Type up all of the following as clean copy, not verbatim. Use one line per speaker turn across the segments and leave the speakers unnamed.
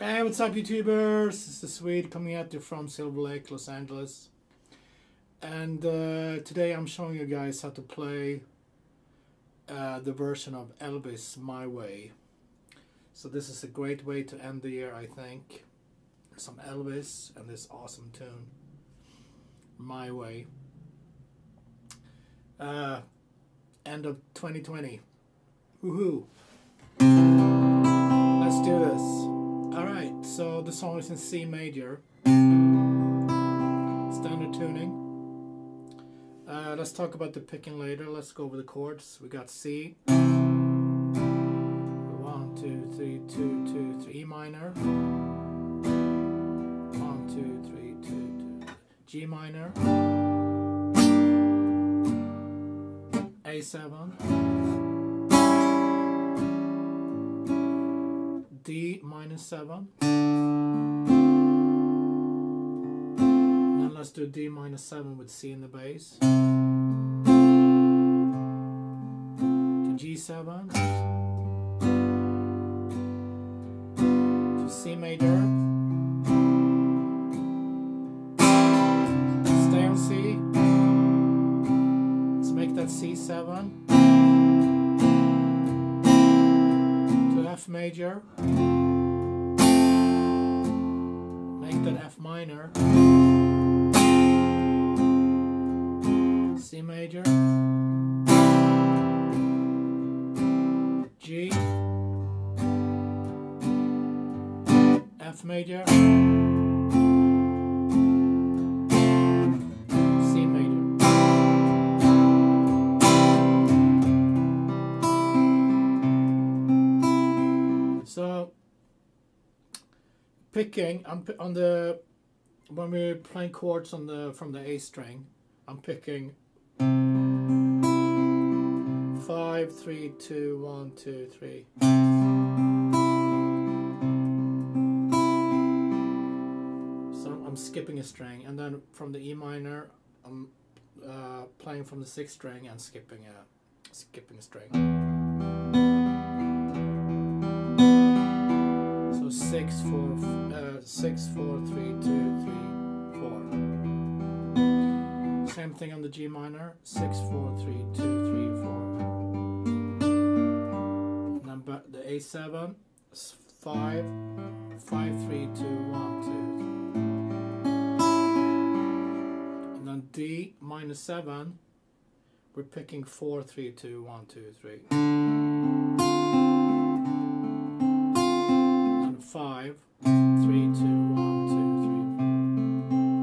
Hey, what's up, YouTubers? This is Swede coming at you from Silver Lake, Los Angeles. And today I'm showing you guys how to play the version of Elvis My Way. So this is a great way to end the year, I think. Some Elvis and this awesome tune, My Way. End of 2020. Woohoo! Let's do this. Alright, so the song is in C major. Standard tuning. Let's talk about the picking later. Let's go over the chords. We got C. 1, 2, 3, 2, 2, 3. E minor. 1, 2, 3, 2, 2. G minor. A7. D minus 7. And then let's do D minus 7 with C in the bass. To G7. To C major. Stay on C. Let's make that C7. To F major. Make that F minor. C major. G. F major. C major. So picking, I'm on the when we're playing chords on the from the A string, I'm picking 5, 3, 2, 1, 2, 3. So I'm skipping a string, and then from the E minor, I'm playing from the 6th string and skipping a string. 6, 4, 6, 4, 3, 2, 3, 4. Same thing on the G minor. 6, 4, 3, 2, 3, 4. Number the A7. 5, 5, 3, 2, 1, 2. And then D minus 7. We're picking 4, 3, 2, 1, 2, 3. 5, 3, 2, 1, 2,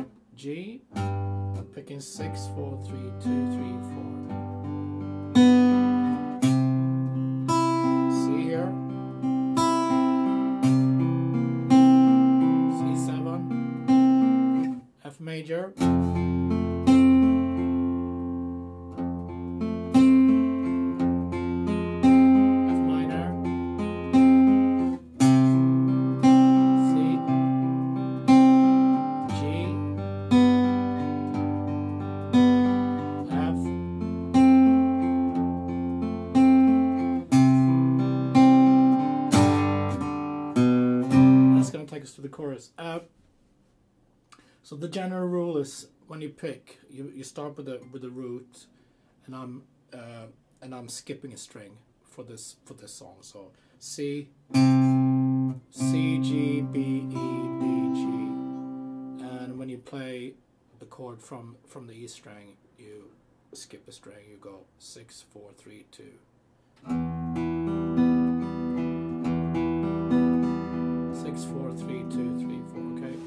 3. G. I'm picking 6, 4, 3, 2, 3, 4. C here. C7. F major. Take us to the chorus. So the general rule is when you pick, you start with the root, and I'm skipping a string for this song. So C, C, G, B, E, B, G, and when you play the chord from the E string, you skip a string. You go 6, 4, 3, 2. 6, 4, 3, 2, 3, 4. Okay.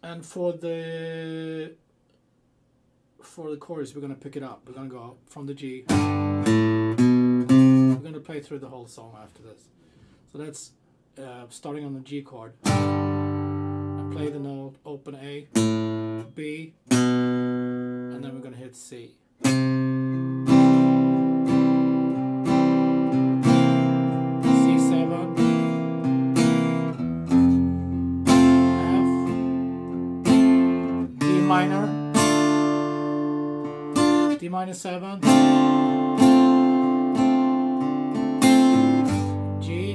And for the chorus, we're gonna pick it up. We're gonna go from the G. We're gonna play through the whole song after this. So that's starting on the G chord. I play the note, open A, B, and then we're gonna hit C. Minor, D minus 7, G,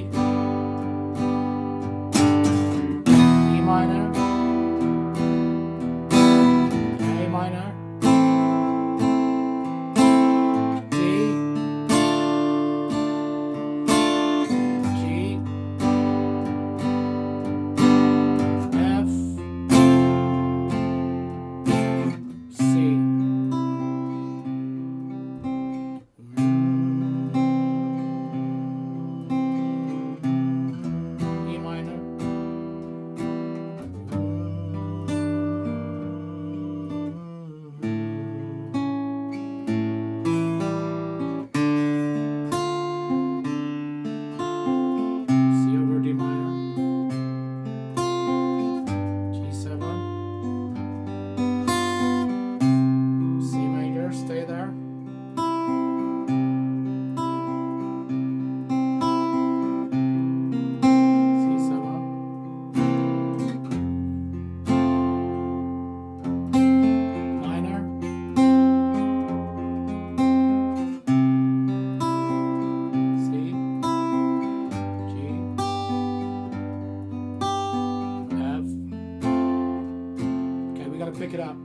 it up.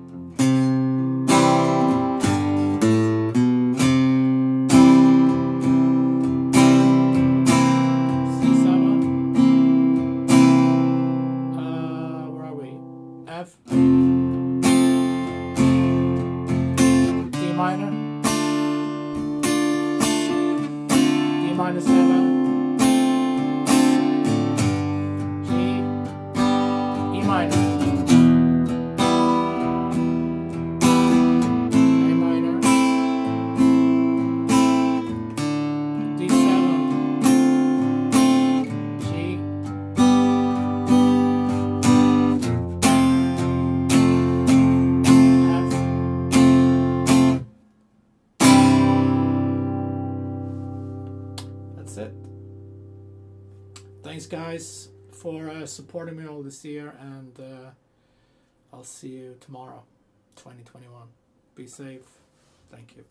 F, D minor, D minor 7, G, E minor, A minor, D7, G, that's it. Thanks guys for supporting me all this year, and I'll see you tomorrow, 2021. Be safe. Thank you.